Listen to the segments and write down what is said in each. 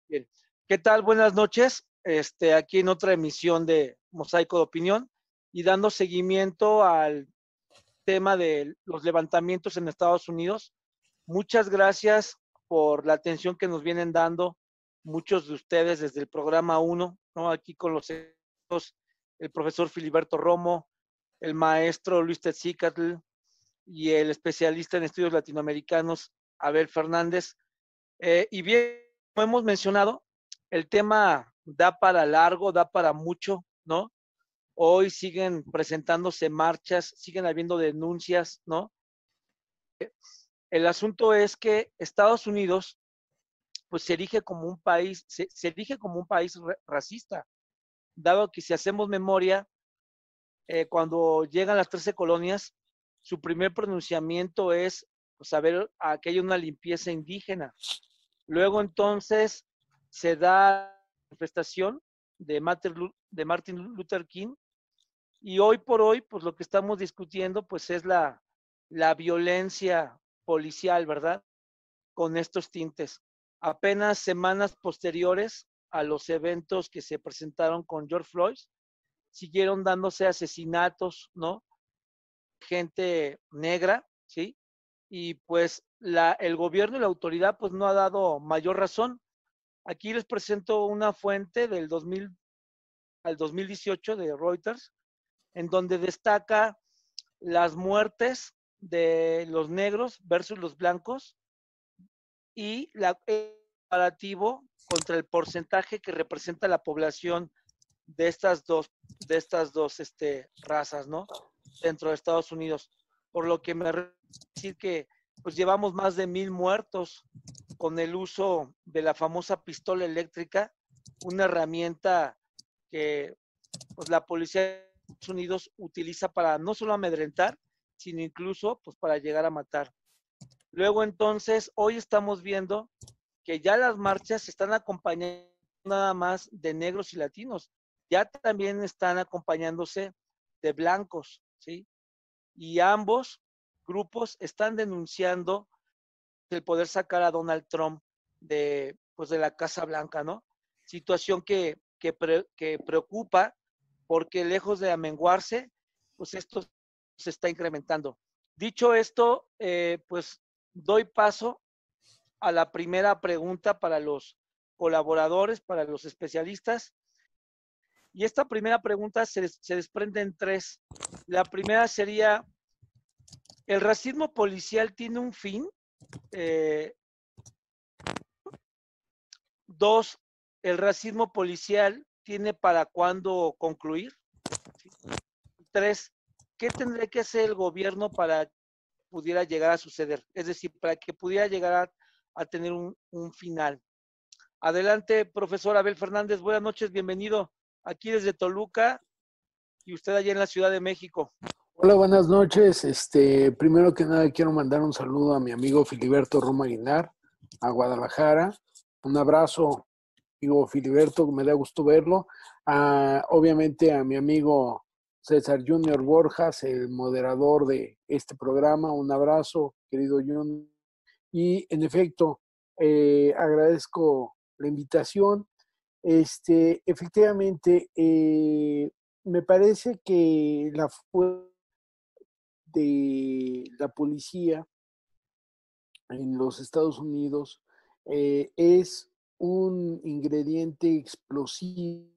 Bien. ¿Qué tal? Buenas noches. Aquí en otra emisión de Mosaico de Opinión y dando seguimiento al tema de los levantamientos en Estados Unidos. Muchas gracias por la atención que nos vienen dando muchos de ustedes desde el programa 1, ¿no? Aquí con los el profesor Filiberto Romo, el maestro Luis Tetzicatl y el especialista en estudios latinoamericanos Abel Fernández. Y bien, como hemos mencionado, el tema da para largo, da para mucho, ¿no? Hoy siguen presentándose marchas, siguen habiendo denuncias, ¿no? El asunto es que Estados Unidos, pues se erige como un país, se erige como un país racista, dado que si hacemos memoria, cuando llegan las 13 colonias, su primer pronunciamiento es saber que hay una limpieza indígena. Luego entonces se da la manifestación de Martin Luther King y hoy por hoy, pues lo que estamos discutiendo pues es la violencia policial, ¿verdad? Con estos tintes. Apenas semanas posteriores a los eventos que se presentaron con George Floyd, siguieron dándose asesinatos, ¿no? Gente negra, ¿sí? Y pues el gobierno y la autoridad pues no ha dado mayor razón. Aquí les presento una fuente del 2000 al 2018 de Reuters, en donde destaca las muertes de los negros versus los blancos y el comparativo contra el porcentaje que representa la población de estas dos razas, ¿no? Dentro de Estados Unidos. Por lo que me decir que pues llevamos más de 1000 muertos con el uso de la famosa pistola eléctrica, una herramienta que pues la policía de Estados Unidos utiliza para no solo amedrentar, sino incluso pues para llegar a matar. Luego entonces, hoy estamos viendo que ya las marchas están acompañando nada más de negros y latinos, ya también están acompañándose de blancos, ¿sí? Y ambos grupos están denunciando el poder sacar a Donald Trump pues de la Casa Blanca, ¿no? Situación que preocupa porque lejos de amenguarse, pues esto se está incrementando. Dicho esto, pues doy paso a la primera pregunta para los colaboradores, para los especialistas. Y esta primera pregunta se desprende en tres. La primera sería, ¿el racismo policial tiene un fin? Dos, ¿el racismo policial tiene para cuándo concluir? Tres, ¿qué tendría que hacer el gobierno para que pudiera llegar a suceder? Es decir, para que pudiera llegar a tener un final. Adelante, profesor Abel Fernández. Buenas noches, bienvenido aquí desde Toluca y usted allá en la Ciudad de México. Hola, buenas noches. Primero que nada quiero mandar un saludo a mi amigo Filiberto Romo Aguilar, a Guadalajara. Un abrazo, amigo Filiberto, me da gusto verlo. Obviamente a mi amigo César Junior Borjas, el moderador de este programa. Un abrazo, querido Junior. Y en efecto, agradezco la invitación. Efectivamente, me parece que la fuerza de la policía en los Estados Unidos es un ingrediente explosivo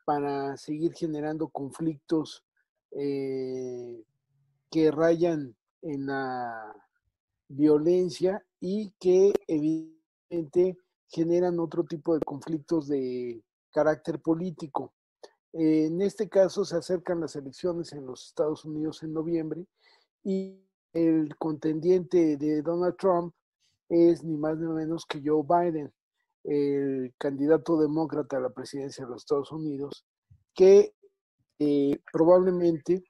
para seguir generando conflictos que rayan en la violencia y que evidentemente generan otro tipo de conflictos de carácter político. En este caso se acercan las elecciones en los Estados Unidos en noviembre y el contendiente de Donald Trump es ni más ni menos que Joe Biden, el candidato demócrata a la presidencia de los Estados Unidos, que probablemente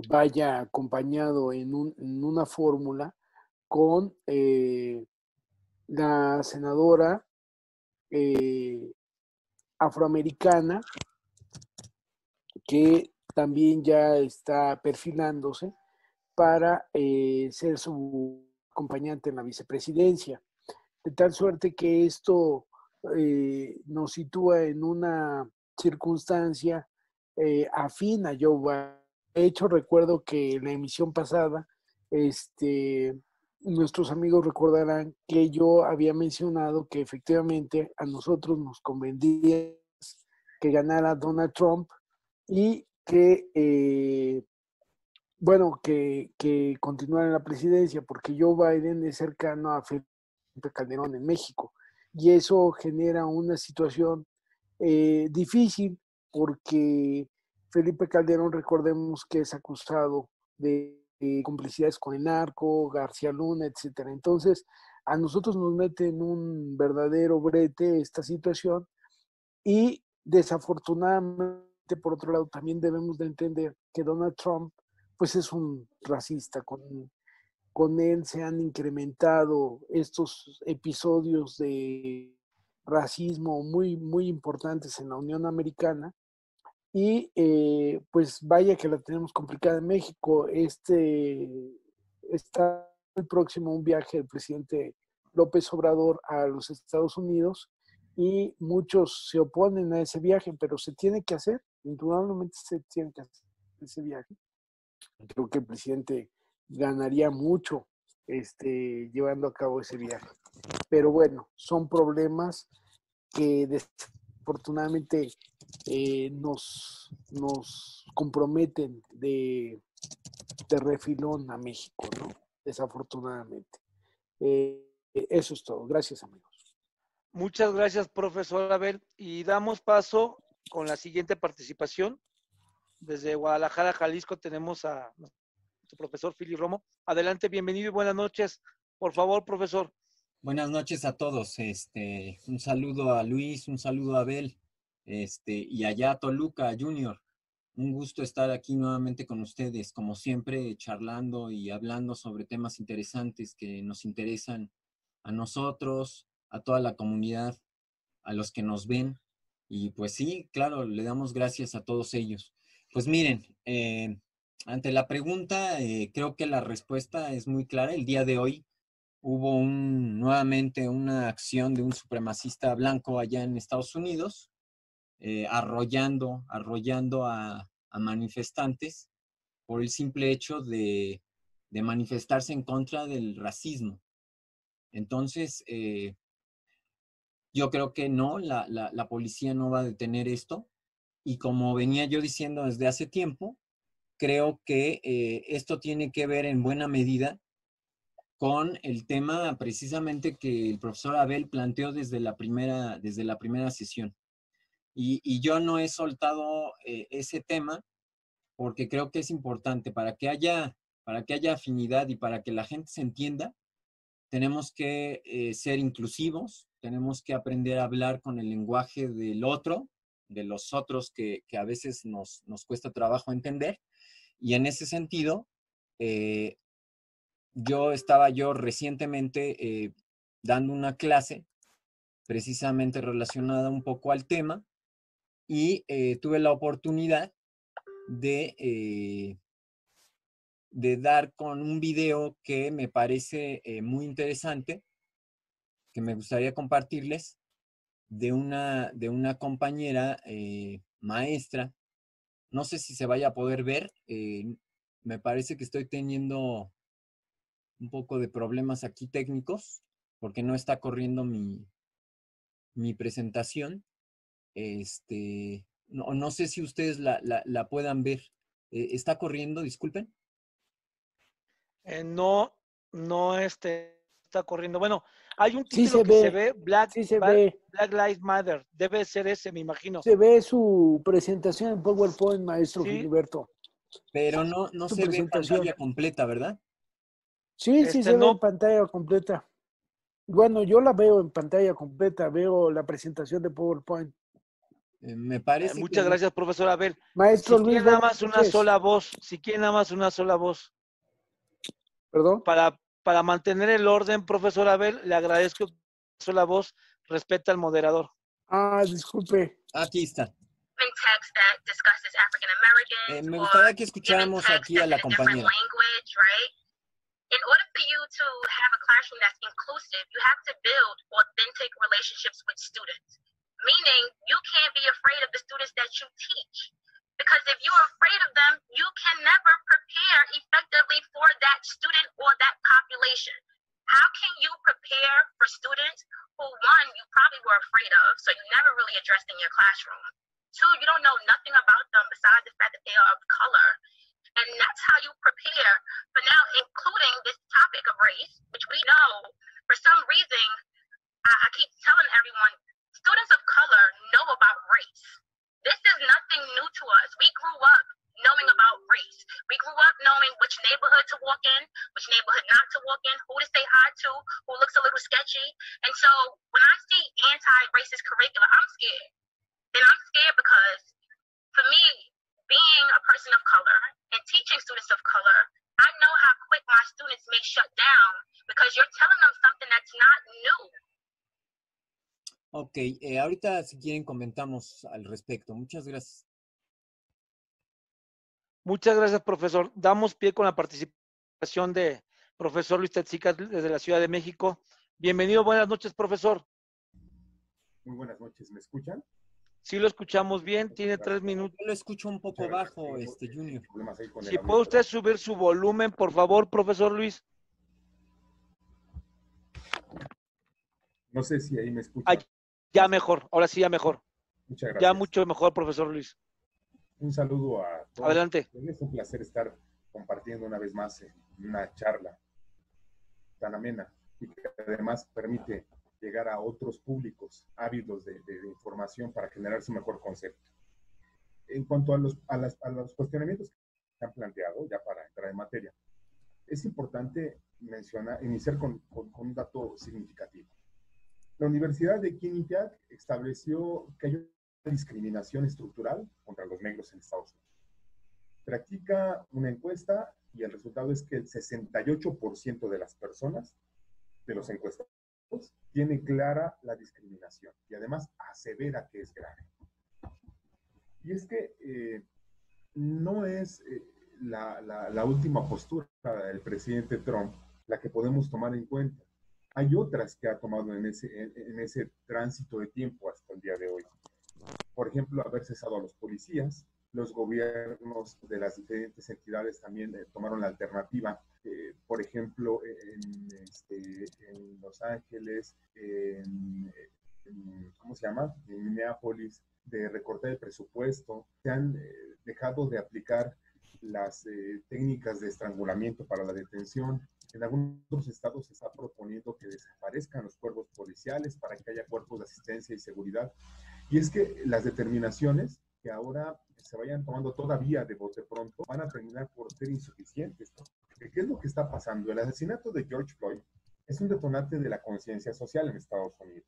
vaya acompañado en una fórmula con la senadora afroamericana, que también ya está perfilándose para ser su acompañante en la vicepresidencia. De tal suerte que esto nos sitúa en una circunstancia afín a Joe Biden. De hecho, recuerdo que en la emisión pasada, nuestros amigos recordarán que yo había mencionado que efectivamente a nosotros nos convendría que ganara Donald Trump y que continuara en la presidencia, porque Joe Biden es cercano a Felipe Calderón en México. Y eso genera una situación difícil, porque Felipe Calderón, recordemos que es acusado de complicidades con el narco, García Luna, etcétera. Entonces, a nosotros nos mete en un verdadero brete esta situación y desafortunadamente, por otro lado, también debemos de entender que Donald Trump pues es un racista. Con él se han incrementado estos episodios de racismo muy, muy importantes en la Unión Americana y pues vaya que la tenemos complicada en México. Está muy próximo un viaje del presidente López Obrador a los Estados Unidos y muchos se oponen a ese viaje, pero se tiene que hacer, indudablemente se tiene que hacer ese viaje. Creo que el presidente ganaría mucho llevando a cabo ese viaje. Pero bueno, son problemas que desafortunadamente nos comprometen de refilón a México, ¿no? Desafortunadamente. Eso es todo. Gracias, amigos. Muchas gracias, profesor Abel. Y damos paso con la siguiente participación. Desde Guadalajara, Jalisco, tenemos a nuestro profesor Fili Romo. Adelante, bienvenido y buenas noches. Por favor, profesor. Buenas noches a todos. Un saludo a Luis, un saludo a Abel, y allá a Toluca Junior. Un gusto estar aquí nuevamente con ustedes, como siempre, charlando y hablando sobre temas interesantes que nos interesan a nosotros, a toda la comunidad, a los que nos ven. Y pues sí, claro, le damos gracias a todos ellos. Pues miren, ante la pregunta, creo que la respuesta es muy clara. El día de hoy hubo nuevamente una acción de un supremacista blanco allá en Estados Unidos, arrollando a manifestantes por el simple hecho de manifestarse en contra del racismo. Entonces, yo creo que no, la policía no va a detener esto. Y como venía yo diciendo desde hace tiempo, creo que esto tiene que ver en buena medida con el tema precisamente que el profesor Abel planteó desde la primera sesión. Y yo no he soltado ese tema porque creo que es importante para que haya afinidad y para que la gente se entienda. Tenemos que ser inclusivos, tenemos que aprender a hablar con el lenguaje del otro, de los otros que a veces nos cuesta trabajo entender. Y en ese sentido, estaba recientemente dando una clase precisamente relacionada un poco al tema y tuve la oportunidad de dar con un video que me parece muy interesante, que me gustaría compartirles, de una compañera maestra. No sé si se vaya a poder ver. Me parece que estoy teniendo un poco de problemas aquí técnicos porque no está corriendo mi presentación. No sé si ustedes la puedan ver. ¿Está corriendo? Disculpen. No, no está corriendo. Bueno, hay un Sí título se que se ve, ve, Black, sí se ve. Black Lives Matter. Debe ser ese, me imagino. Se ve su presentación en PowerPoint, maestro Sí, Filiberto. Pero no Su se ve presentación. pantalla completa, ¿verdad? Sí, sí se ve en no, pantalla completa. Bueno, yo la veo en pantalla completa, veo la presentación de PowerPoint. Me parece que Muchas gracias, profesor Abel. Maestro Si Luis, quiere nada buenas más una noches. sola voz, si quiere nada más una sola voz, Perdón. para mantener el orden, profesor Abel, le agradezco que una sola voz respeta al moderador. Disculpe. aquí está. text that discusses African Americans Me or gustaría que giving escucháramos text aquí a that's la in a different compañera. language, right? In order for you to have a classroom that's inclusive, you have to build authentic relationships with students. Meaning, you can't be afraid of the students that you teach. Because if you're afraid of them, you can never prepare effectively for that student or that population. How can you prepare for students who, one, you probably were afraid of, so you never really addressed in your classroom? Two, you don't know nothing about them besides the fact that they are of color. And that's how you prepare for now including this topic of race, which we know for some reason, I keep telling everyone, students of color know about race. This is nothing new to us. We grew up knowing about race. We grew up knowing which neighborhood to walk in, which neighborhood not to walk in, who to say hi to, who looks a little sketchy. And so when I see anti-racist curricula, I'm scared. And I'm scared because for me, being a person of color and teaching students of color, I know how quick my students may shut down because you're telling them something that's not new. Ok, ahorita si quieren comentamos al respecto. Muchas gracias. Muchas gracias, profesor. Damos pie con la participación de profesor Luis Tetzica desde la Ciudad de México. Bienvenido, buenas noches, profesor. Muy buenas noches, ¿me escuchan? Sí lo escuchamos bien, tiene 3 minutos. Yo lo escucho un poco bajo, Junior. Si puede usted subir su volumen, por favor, profesor Luis. No sé si ahí me escuchan. Ah, ya mejor, ahora sí ya mejor. Muchas gracias. Ya mucho mejor, profesor Luis. Un saludo a todos. Adelante. Es un placer estar compartiendo una vez más una charla tan amena y que además permite llegar a otros públicos ávidos de información para generar su mejor concepto. En cuanto a los cuestionamientos que han planteado, ya para entrar en materia, es importante iniciar con un dato significativo. La Universidad de Quinnipiac estableció que hay una discriminación estructural contra los negros en Estados Unidos. Practica una encuesta y el resultado es que el 68% de las personas, de los encuestados, tiene clara la discriminación y además asevera que es grave. Y es que no es la última postura del presidente Trump la que podemos tomar en cuenta. Hay otras que ha tomado en ese tránsito de tiempo hasta el día de hoy. Por ejemplo, haber cesado a los policías. Los gobiernos de las diferentes entidades también tomaron la alternativa. Por ejemplo, en Los Ángeles, ¿cómo se llama? En Minneapolis, de recortar el presupuesto. Se han dejado de aplicar las técnicas de estrangulamiento para la detención. En algunos estados se está proponiendo que desaparezcan los cuerpos policiales para que haya cuerpos de asistencia y seguridad. Y es que las determinaciones que ahora se vayan tomando todavía de bote pronto van a terminar por ser insuficientes. ¿Qué es lo que está pasando? El asesinato de George Floyd es un detonante de la conciencia social en Estados Unidos.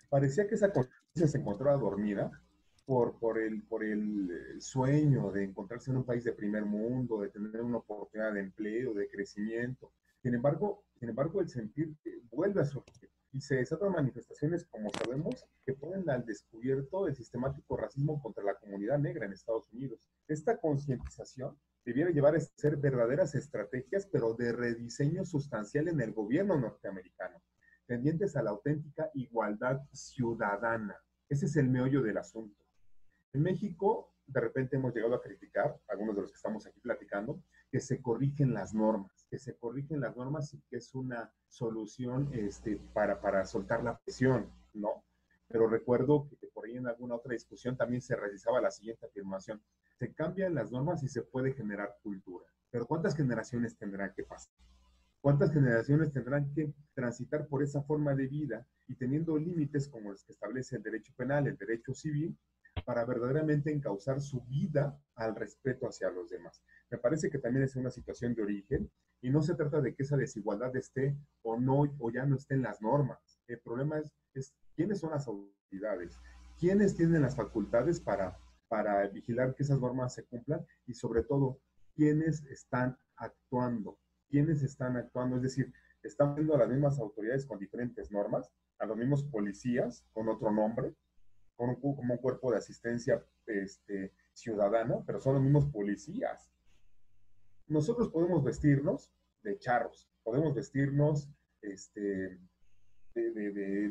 Parecía que esa conciencia se encontraba dormida por el sueño de encontrarse en un país de primer mundo, de tener una oportunidad de empleo, de crecimiento. Sin embargo, el sentir vuelve a surgir y se desatan manifestaciones, como sabemos, que ponen al descubierto el sistemático racismo contra la comunidad negra en Estados Unidos. Esta concientización debiera llevar a ser verdaderas estrategias, pero de rediseño sustancial en el gobierno norteamericano, tendientes a la auténtica igualdad ciudadana. Ese es el meollo del asunto. En México, de repente hemos llegado a criticar, algunos de los que estamos aquí platicando, que se corrigen las normas y que es una solución para soltar la presión, ¿no? Pero recuerdo que por ahí en alguna otra discusión también se realizaba la siguiente afirmación: se cambian las normas y se puede generar cultura, pero ¿cuántas generaciones tendrán que pasar? ¿Cuántas generaciones tendrán que transitar por esa forma de vida y teniendo límites como los que establece el derecho penal, el derecho civil, para verdaderamente encauzar su vida al respeto hacia los demás? Me parece que también es una situación de origen y no se trata de que esa desigualdad esté o no, o ya no esté en las normas. El problema es quiénes son las autoridades, quiénes tienen las facultades para vigilar que esas normas se cumplan y sobre todo, quiénes están actuando. ¿Quiénes están actuando? Es decir, están viendo a las mismas autoridades con diferentes normas, a los mismos policías con otro nombre, como un cuerpo de asistencia ciudadana, pero son los mismos policías. Nosotros podemos vestirnos de charros, podemos vestirnos de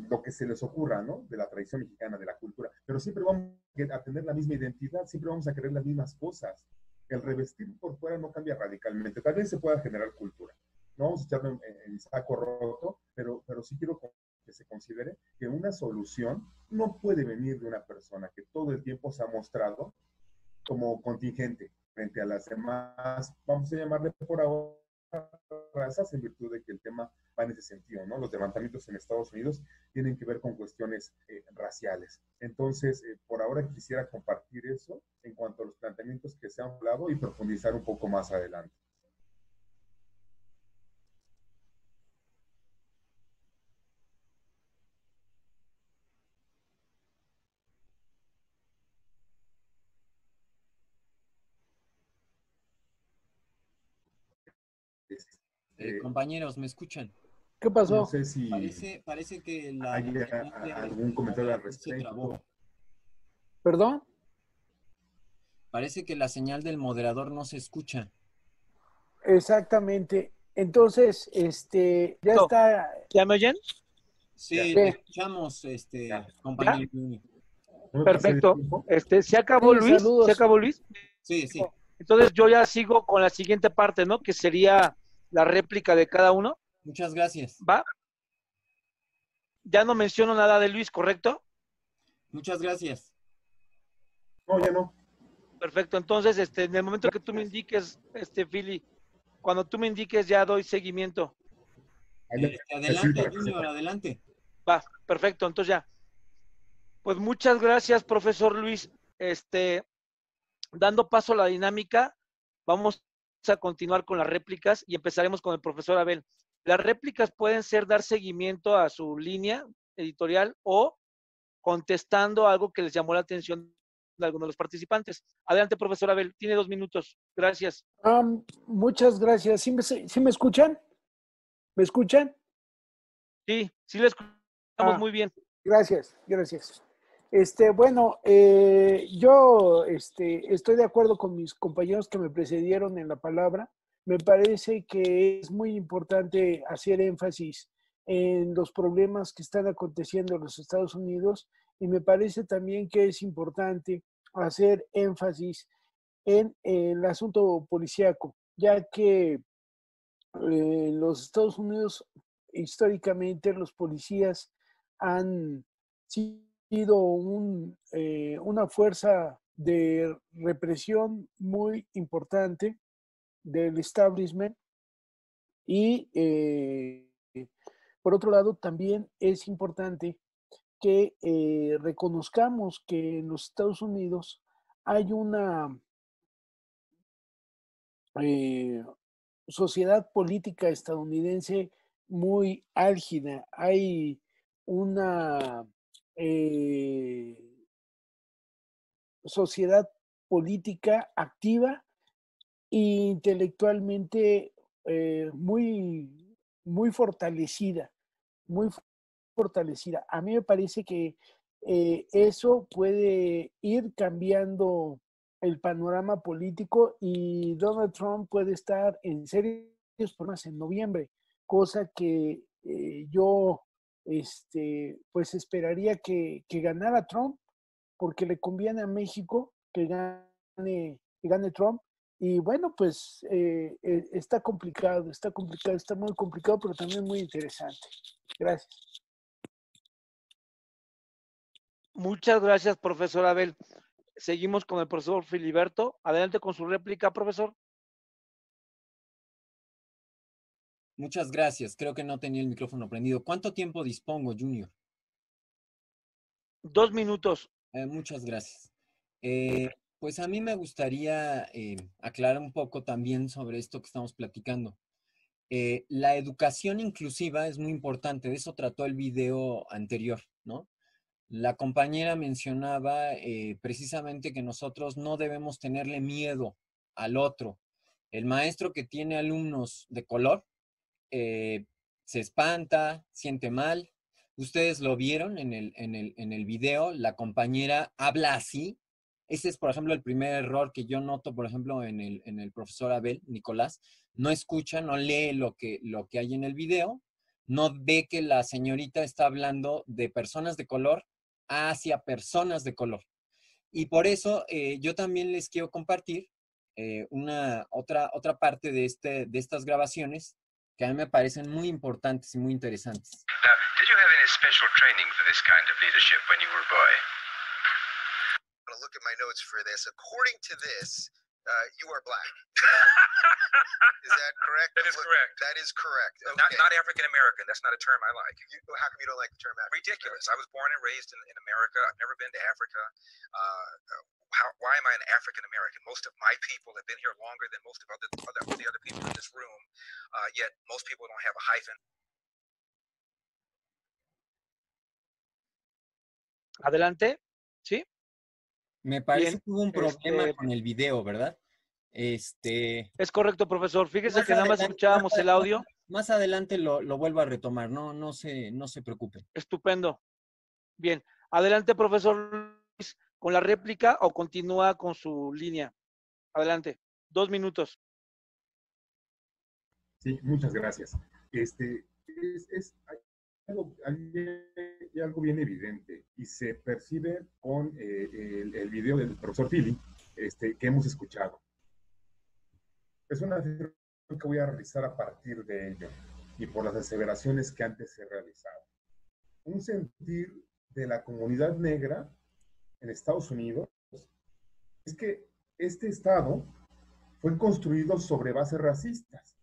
lo que se les ocurra, ¿no? De la tradición mexicana, de la cultura, pero siempre vamos a tener la misma identidad, siempre vamos a querer las mismas cosas. El revestir por fuera no cambia radicalmente, tal vez se pueda generar cultura. No vamos a echarlo en saco roto, pero sí quiero que se considere que una solución no puede venir de una persona que todo el tiempo se ha mostrado como contingente frente a las demás, vamos a llamarle por ahora razas, en virtud de que el tema va en ese sentido, ¿no? Los levantamientos en Estados Unidos tienen que ver con cuestiones raciales. Entonces, por ahora quisiera compartir eso en cuanto a los planteamientos que se han hablado y profundizar un poco más adelante. Compañeros, ¿me escuchan? ¿Qué pasó? No sé si Parece que hay algún comentario al se trabó. respecto. ¿Perdón? Parece que la señal del moderador no se escucha. Exactamente. Entonces, ya está. ¿Ya me oyen? Sí, Ya. te escuchamos, compañero. Perfecto. ¿Se acabó, Sí, Luis? saludos. ¿Se acabó, Luis? Sí, sí. Entonces yo ya sigo con la siguiente parte, ¿no? Que sería la réplica de cada uno. Muchas gracias. ¿Va? Ya no menciono nada de Luis, ¿correcto? Muchas gracias. No, ya no. Perfecto. Entonces, en el momento que tú me indiques, Philly, cuando tú me indiques ya doy seguimiento. Adelante, Junior, adelante. Va, perfecto. Entonces ya. Pues muchas gracias, profesor Luis. Dando paso a la dinámica, vamos a continuar con las réplicas y empezaremos con el profesor Abel. Las réplicas pueden ser dar seguimiento a su línea editorial o contestando algo que les llamó la atención de alguno de los participantes. Adelante, profesor Abel, tiene 2 minutos. Gracias. Muchas gracias. ¿Sí me escuchan? ¿Me escuchan? Sí, sí le escuchamos muy bien. Gracias. Bueno, yo estoy de acuerdo con mis compañeros que me precedieron en la palabra. Me parece que es muy importante hacer énfasis en los problemas que están aconteciendo en los Estados Unidos y me parece también que es importante hacer énfasis en el asunto policíaco, ya que en los Estados Unidos históricamente los policías han sido una fuerza de represión muy importante del establishment y por otro lado también es importante que reconozcamos que en los Estados Unidos hay una sociedad política estadounidense muy álgida. Hay una sociedad política activa e intelectualmente muy fortalecida, muy fortalecida. A mí me parece que eso puede ir cambiando el panorama político y Donald Trump puede estar en serios problemas en noviembre, cosa que yo pues esperaría que ganara Trump porque le conviene a México que gane Trump. Y bueno, pues está complicado, está muy complicado, pero también muy interesante. Gracias. Muchas gracias, profesor Abel. Seguimos con el profesor Filiberto. Adelante con su réplica, profesor. Muchas gracias. Creo que no tenía el micrófono prendido. ¿Cuánto tiempo dispongo, Junior? 2 minutos. Muchas gracias. Pues a mí me gustaría aclarar un poco también sobre esto que estamos platicando. La educación inclusiva es muy importante. De eso trató el video anterior, ¿no? la compañera mencionaba precisamente que nosotros no debemos tenerle miedo al otro. El maestro que tiene alumnos de color se espanta, siente mal. Ustedes lo vieron en el video, la compañera habla así. Ese es, por ejemplo, el primer error que yo noto, por ejemplo, en el profesor Abel, Nicolás. No escucha, no lee lo que hay en el video, no ve que la señorita está hablando de personas de color hacia personas de color. Y por eso yo también les quiero compartir otra parte de estas grabaciones que a mí me parecen muy importantes y muy interesantes. Now, did you have any special training for this kind of leadership when you were a boy? I'm going to look at my notes for this. According to this, you are black. Is that correct? That is correct. That is correct. Okay. Not African American. That's not a term I like. How come you don't like the term African? Ridiculous. I was born and raised in America. I've never been to Africa. Why am I an African American? Most of my people have been here longer than most of the other people in this room. Yet most people don't have a hyphen. Adelante. ¿Sí? Me parece Bien, que hubo un problema con el video, ¿verdad? Es correcto, profesor. Fíjese que nada más escuchábamos el audio. Más adelante lo vuelvo a retomar, no se preocupen. Estupendo. Bien. Adelante, profesor Luis, con la réplica o continúa con su línea. Adelante. 2 minutos. Sí, muchas gracias. Hay algo bien evidente y se percibe con el video del profesor Philly que hemos escuchado. Es una afirmación que voy a realizar a partir de ello y por las aseveraciones que antes he realizado. Un sentir de la comunidad negra en Estados Unidos es que este estado fue construido sobre bases racistas,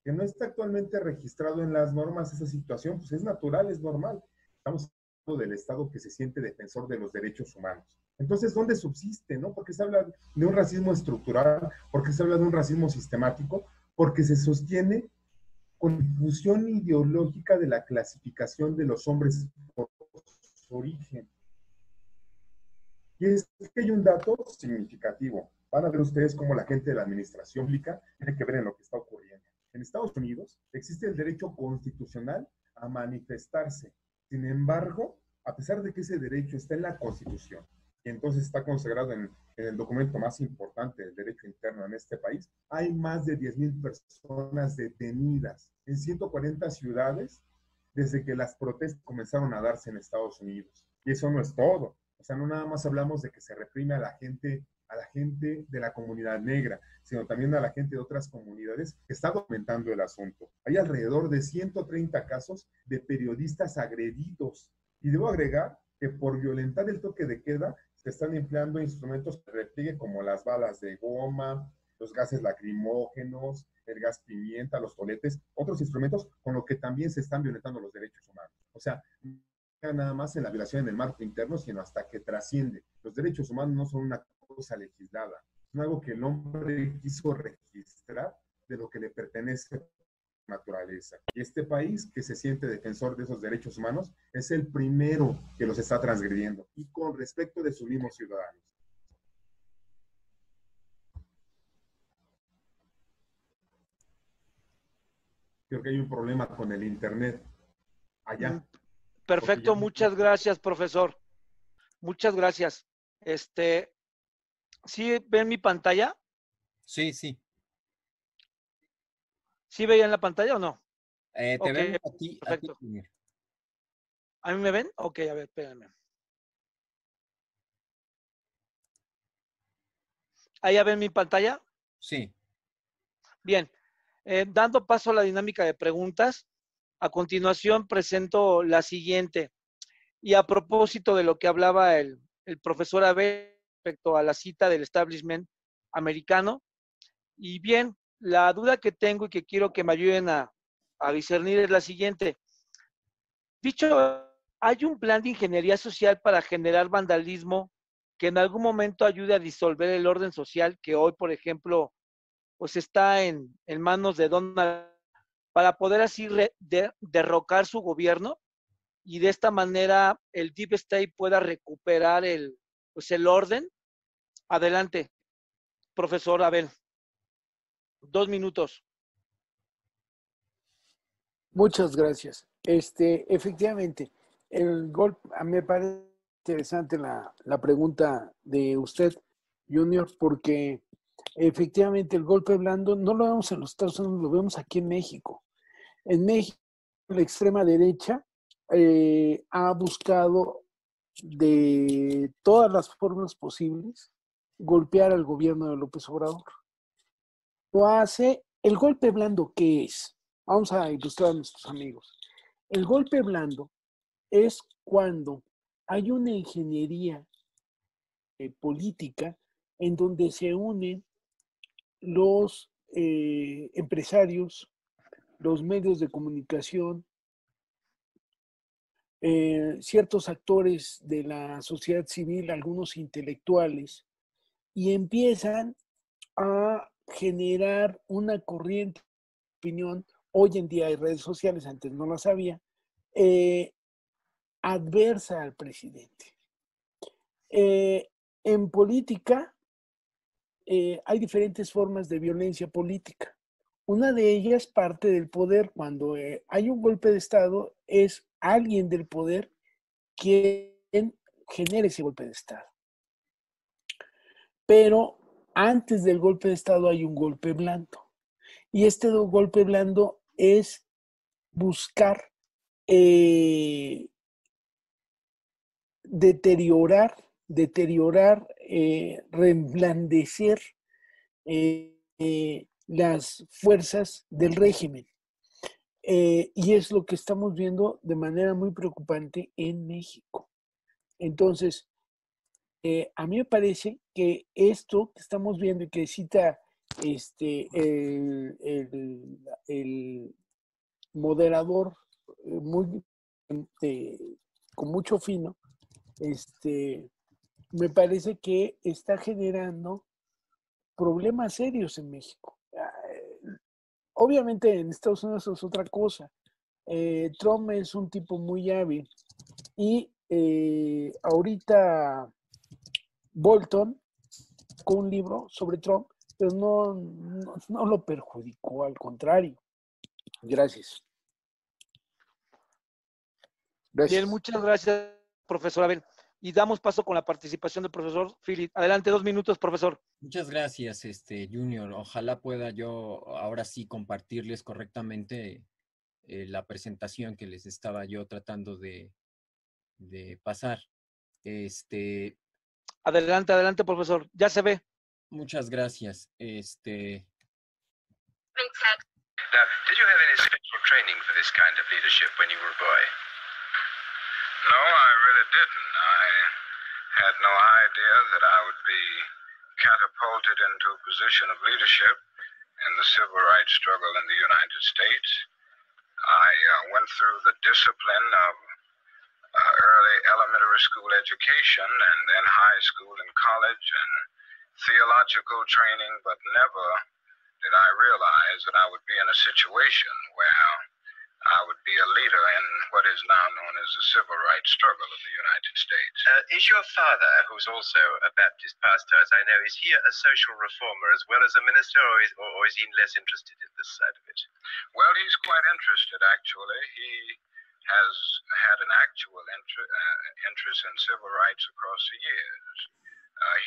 que no está actualmente registrado en las normas. Esa situación pues es natural, es normal. Estamos hablando del estado que se siente defensor de los derechos humanos. Entonces, ¿dónde subsiste, no? Porque se habla de un racismo estructural, porque se habla de un racismo sistemático, porque se sostiene con difusión ideológica de la clasificación de los hombres por su origen. Y es que hay un dato significativo. Van a ver ustedes cómo la gente de la administración pública tiene que ver en lo que está ocurriendo. En Estados Unidos existe el derecho constitucional a manifestarse. Sin embargo, a pesar de que ese derecho está en la Constitución, y entonces está consagrado en el documento más importante del derecho interno en este país, hay más de 10,000 personas detenidas en 140 ciudades desde que las protestas comenzaron a darse en Estados Unidos. Y eso no es todo. O sea, no nada más hablamos de que se reprime a la gente de la comunidad negra, sino también a la gente de otras comunidades que está documentando el asunto. Hay alrededor de 130 casos de periodistas agredidos. Y debo agregar que por violentar el toque de queda se están empleando instrumentos de repliegue como las balas de goma, los gases lacrimógenos, el gas pimienta, los toletes, otros instrumentos con los que también se están violentando los derechos humanos. O sea, no nada más en la violación en el marco interno, sino hasta que trasciende. Los derechos humanos no son una cosa legislada, es algo que el hombre quiso registrar de lo que le pertenece a la naturaleza. Y este país, que se siente defensor de esos derechos humanos, es el primero que los está transgrediendo, y con respecto de sus mismos ciudadanos. Creo que hay un problema con el internet allá. Perfecto, muchas gracias, profesor. Muchas gracias. ¿Sí ven mi pantalla? Sí, sí. ¿Sí veían la pantalla o no? Te vemos a ti. Perfecto. ¿A mí me ven? Ok, a ver, espérenme. ¿Ahí ya ven mi pantalla? Sí. Bien. Dando paso a la dinámica de preguntas, a continuación presento la siguiente. Y a propósito de lo que hablaba el profesor Abel respecto a la cita del establishment americano. Y bien, la duda que tengo y que quiero que me ayuden a discernir es la siguiente. Dicho, ¿hay un plan de ingeniería social para generar vandalismo que en algún momento ayude a disolver el orden social que hoy, por ejemplo, pues está en manos de Donald para poder así derrocar su gobierno? y de esta manera el Deep State pueda recuperar pues el orden. Adelante, profesor Abel. 2 minutos. Muchas gracias. Efectivamente, el golpe, a mí me parece interesante la pregunta de usted, Junior, porque efectivamente el golpe blando no lo vemos en los Estados Unidos, lo vemos aquí en México. En México, la extrema derecha ha buscado de todas las formas posibles golpear al gobierno de López Obrador. Lo hace. El golpe blando, ¿qué es? Vamos a ilustrar a nuestros amigos. El golpe blando es cuando hay una ingeniería política en donde se unen los empresarios, los medios de comunicación, ciertos actores de la sociedad civil, algunos intelectuales, y empiezan a generar una corriente de opinión. Hoy en día hay redes sociales, antes no las había, adversa al presidente. En política hay diferentes formas de violencia política. Una de ellas, parte del poder, cuando hay un golpe de Estado, es alguien del poder quien genera ese golpe de Estado. Pero antes del golpe de Estado hay un golpe blando. Y este golpe blando es buscar deteriorar, reblandecer las fuerzas del régimen. Y es lo que estamos viendo de manera muy preocupante en México. Entonces, a mí me parece que esto que estamos viendo y que cita el moderador muy, con mucho fino, me parece que está generando problemas serios en México. Obviamente en Estados Unidos es otra cosa. Trump es un tipo muy hábil y ahorita Bolton sacó un libro sobre Trump, pero no lo perjudicó, al contrario. Gracias. Bien, muchas gracias, profesor Abel. Y damos paso con la participación del profesor Philip. Adelante, 2 minutos, profesor. Muchas gracias, Junior. Ojalá pueda yo ahora sí compartirles correctamente la presentación que les estaba yo tratando de pasar. Adelante, profesor. Ya se ve. Muchas gracias. Now, did you have any special training for this kind of leadership when you were a boy? No, I really didn't. I had no idea that I would be catapulted into a position of leadership in the civil rights struggle in the United States. I went through the discipline of early elementary school education and then high school and college and theological training, but never did I realize that I would be in a situation where I would be a leader in what is now known as the civil rights struggle of the United States. Is your father, who's also a Baptist pastor, as I know, is he a social reformer as well as a minister, or is he less interested in this side of it? Well, he's quite interested, actually. He has had an actual interest in civil rights across the years.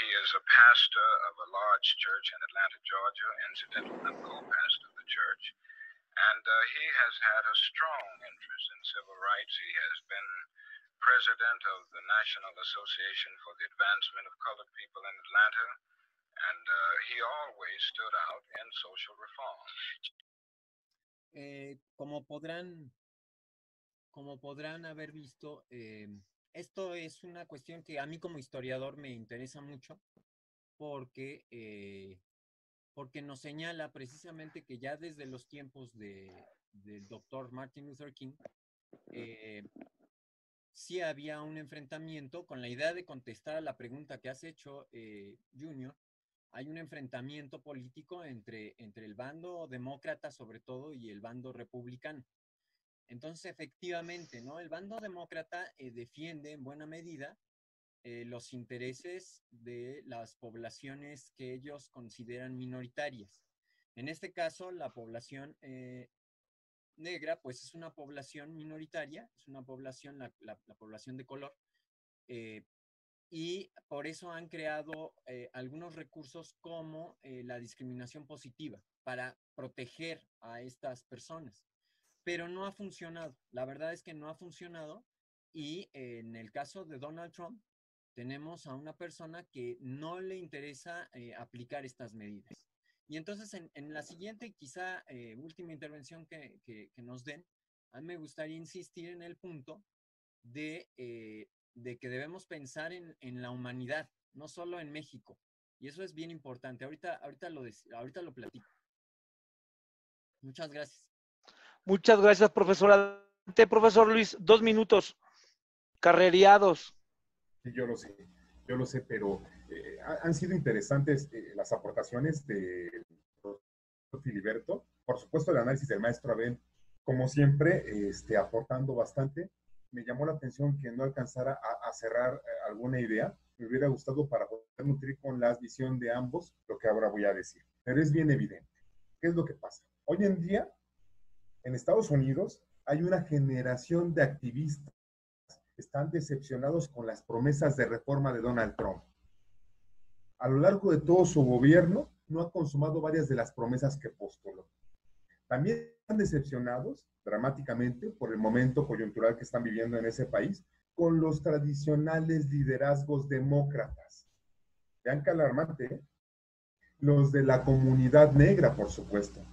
He is a pastor of a large church in Atlanta, Georgia, incidentally, I'm co-pastor of the church. And he has had a strong interest in civil rights. He has been president of the National Association for the Advancement of Colored People in Atlanta, and he always stood out in social reform. Como podrán haber visto, esto es una cuestión que a mí como historiador me interesa mucho porque nos señala precisamente que ya desde los tiempos del doctor Martin Luther King, sí había un enfrentamiento con la idea de contestar a la pregunta que has hecho, Junior. Hay un enfrentamiento político entre el bando demócrata sobre todo y el bando republicano. Entonces, efectivamente, ¿no? El bando demócrata defiende en buena medida los intereses de las poblaciones que ellos consideran minoritarias. En este caso, la población negra, pues es una población minoritaria, es una población, la población de color, y por eso han creado algunos recursos como la discriminación positiva para proteger a estas personas. Pero no ha funcionado. La verdad es que no ha funcionado, y en el caso de Donald Trump tenemos a una persona que no le interesa aplicar estas medidas. Y entonces en la siguiente, quizá última intervención que nos den, a mí me gustaría insistir en el punto de que debemos pensar en la humanidad, no solo en México. Y eso es bien importante. Ahorita lo platico. Muchas gracias. Muchas gracias, profesor. Profesor Luis, 2 minutos. Carrereados. Sí, yo lo sé, pero han sido interesantes las aportaciones de Filiberto. Por supuesto, el análisis del maestro Abel, como siempre, aportando bastante. Me llamó la atención que no alcanzara a cerrar alguna idea. Me hubiera gustado para poder nutrir con la visión de ambos lo que ahora voy a decir. Pero es bien evidente. ¿Qué es lo que pasa? Hoy en día, en Estados Unidos, hay una generación de activistas que están decepcionados con las promesas de reforma de Donald Trump. A lo largo de todo su gobierno, no ha consumado varias de las promesas que postuló. También están decepcionados dramáticamente por el momento coyuntural que están viviendo en ese país con los tradicionales liderazgos demócratas. Vean qué alarmante, ¿eh? Los de la comunidad negra, por supuesto.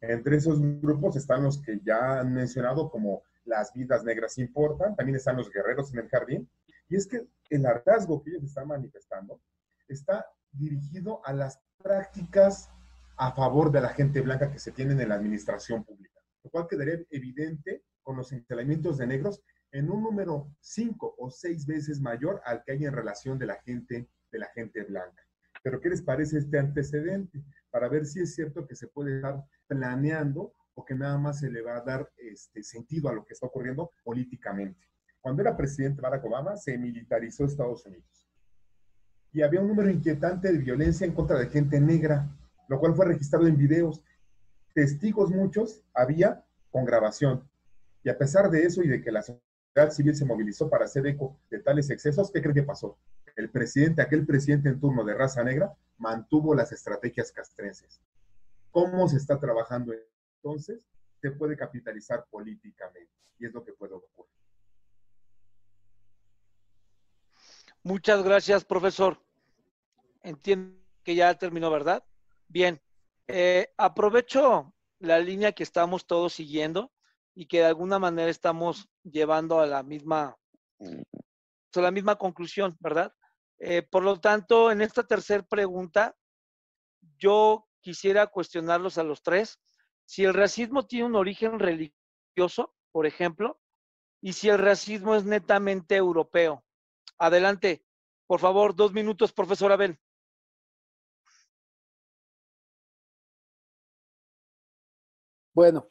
Entre esos grupos están los que ya han mencionado, como las vidas negras importan, también están los guerreros en el jardín, y es que el hartazgo que ellos están manifestando está dirigido a las prácticas a favor de la gente blanca que se tienen en la administración pública, lo cual quedaría evidente con los señalamientos de negros en un número 5 o 6 veces mayor al que hay en relación de la gente blanca. Pero ¿qué les parece este antecedente? Para ver si es cierto que se puede estar planeando o que nada más se le va a dar sentido a lo que está ocurriendo políticamente. Cuando era presidente Barack Obama, se militarizó Estados Unidos. Y había un número inquietante de violencia en contra de gente negra, lo cual fue registrado en videos. Testigos muchos había con grabación. Y a pesar de eso y de que la sociedad civil se movilizó para hacer eco de tales excesos, ¿qué creen que pasó? Aquel presidente en turno de raza negra, mantuvo las estrategias castrenses. ¿Cómo se está trabajando entonces? Se puede capitalizar políticamente, y es lo que puede ocurrir. Muchas gracias, profesor. Entiendo que ya terminó, ¿verdad? Bien. Aprovecho la línea que estamos todos siguiendo y que de alguna manera estamos llevando a la misma conclusión, ¿verdad? Por lo tanto, en esta tercera pregunta, yo quisiera cuestionarlos a los tres. Si el racismo tiene un origen religioso, por ejemplo, y si el racismo es netamente europeo. Adelante, por favor, 2 minutos, profesor Abel. Bueno,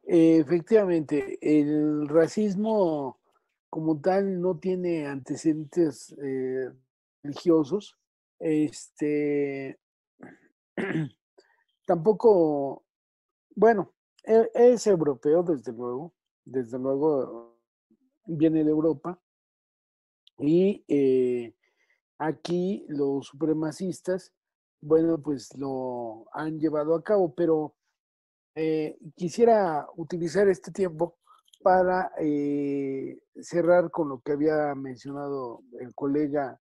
efectivamente, el racismo como tal no tiene antecedentes religiosos. Tampoco, bueno, es europeo, desde luego viene de Europa, y aquí los supremacistas, bueno, pues lo han llevado a cabo, pero quisiera utilizar este tiempo para cerrar con lo que había mencionado el colega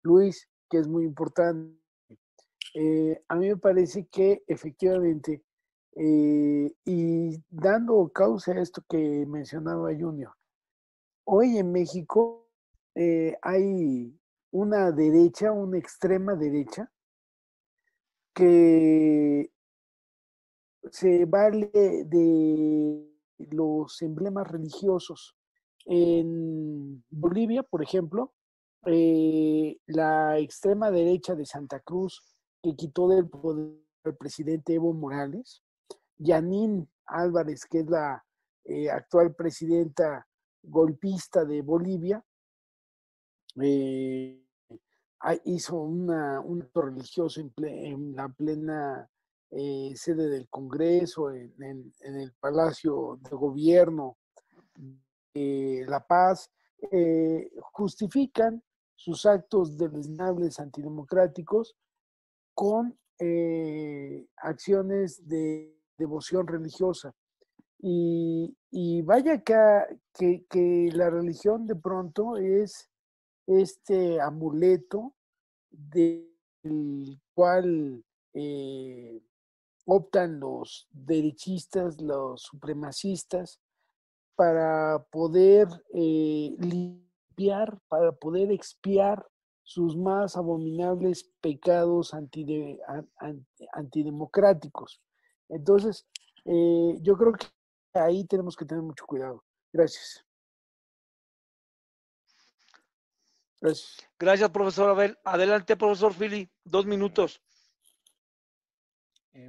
Luis, que es muy importante. A mí me parece que efectivamente, y dando causa a esto que mencionaba Junior, hoy en México hay una derecha, una extrema derecha, que se vale de los emblemas religiosos. En Bolivia, por ejemplo, la extrema derecha de Santa Cruz, que quitó del poder al presidente Evo Morales, Yanín Álvarez, que es la actual presidenta golpista de Bolivia, hizo un acto religioso en la plena sede del Congreso, en el Palacio de Gobierno de La Paz, justifican sus actos deleznables antidemocráticos con acciones de devoción religiosa. Y vaya que la religión de pronto es este amuleto del cual optan los derechistas, los supremacistas, para poder limpiar, para poder expiar sus más abominables pecados antidemocráticos. Entonces, yo creo que ahí tenemos que tener mucho cuidado. Gracias. Gracias. Gracias, profesor Abel. Adelante, profesor Philly, 2 minutos.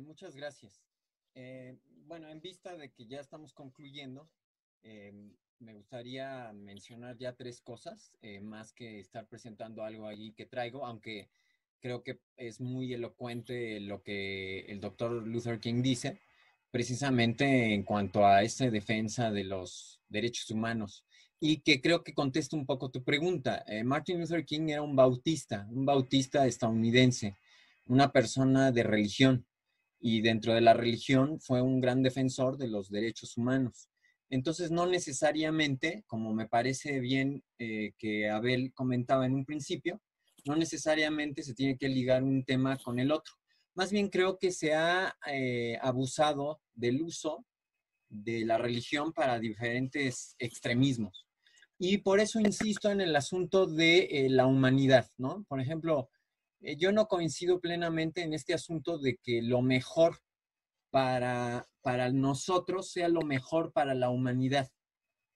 Muchas gracias. Bueno, en vista de que ya estamos concluyendo, me gustaría mencionar ya 3 cosas, más que estar presentando algo allí que traigo, aunque creo que es muy elocuente lo que el doctor Luther King dice, precisamente en cuanto a esta defensa de los derechos humanos, y que creo que contesta un poco tu pregunta. Martin Luther King era un bautista estadounidense, una persona de religión, y dentro de la religión fue un gran defensor de los derechos humanos. Entonces, no necesariamente, como me parece bien que Abel comentaba en un principio, no necesariamente se tiene que ligar un tema con el otro. Más bien creo que se ha abusado del uso de la religión para diferentes extremismos. Y por eso insisto en el asunto de la humanidad, ¿no? Por ejemplo, yo no coincido plenamente en este asunto de que lo mejor para nosotros sea lo mejor para la humanidad,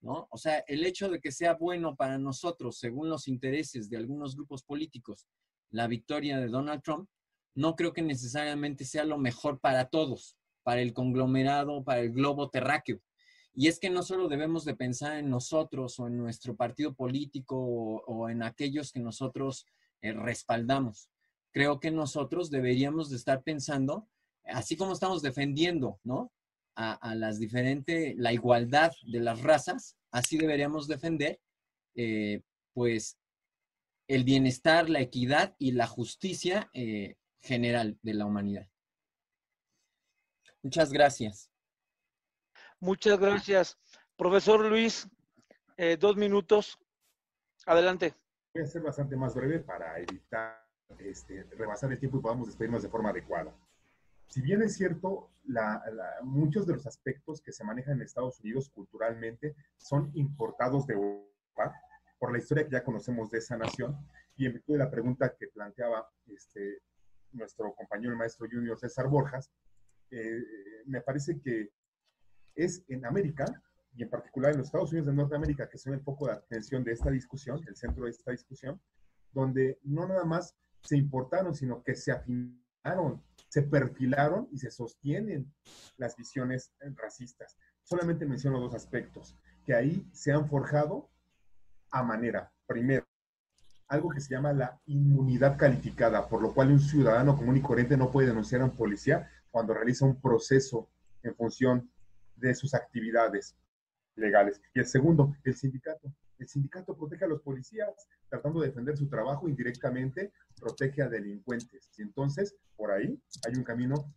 ¿no? O sea, el hecho de que sea bueno para nosotros, según los intereses de algunos grupos políticos, la victoria de Donald Trump, no creo que necesariamente sea lo mejor para todos, para el conglomerado, para el globo terráqueo. Y es que no solo debemos de pensar en nosotros o en nuestro partido político o en aquellos que nosotros respaldamos. Creo que nosotros deberíamos de estar pensando, así como estamos defendiendo, ¿no?, a las diferentes, la igualdad de las razas, así deberíamos defender, pues, el bienestar, la equidad y la justicia general de la humanidad. Muchas gracias. Muchas gracias. Profesor Luis, 2 minutos. Adelante. Voy a ser bastante más breve para evitar rebasar el tiempo y podamos despedirnos de forma adecuada. Si bien es cierto, muchos de los aspectos que se manejan en Estados Unidos culturalmente son importados de Europa, por la historia que ya conocemos de esa nación, y en virtud de la pregunta que planteaba nuestro compañero el maestro Junior César Borjas, me parece que es en América, y en particular en los Estados Unidos de Norteamérica, que son el foco de atención de esta discusión, el centro de esta discusión, donde no nada más se importaron, sino que se afinaron, se perfilaron y se sostienen las visiones racistas. Solamente menciono 2 aspectos que ahí se han forjado a manera. Primero, algo que se llama la inmunidad calificada, por lo cual un ciudadano común y corriente no puede denunciar a un policía cuando realiza un proceso en función de sus actividades legales. Y el segundo, el sindicato. El sindicato protege a los policías, tratando de defender su trabajo, indirectamente protege a delincuentes. Y entonces, por ahí hay un camino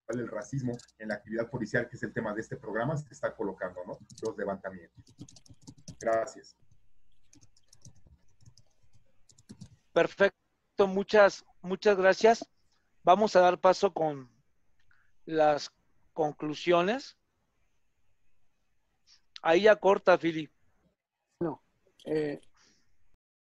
para el racismo en la actividad policial, que es el tema de este programa, se está colocando, ¿no? Los levantamientos. Gracias. Perfecto, muchas gracias. Vamos a dar paso con las conclusiones. Ahí ya corta, Philly. Bueno,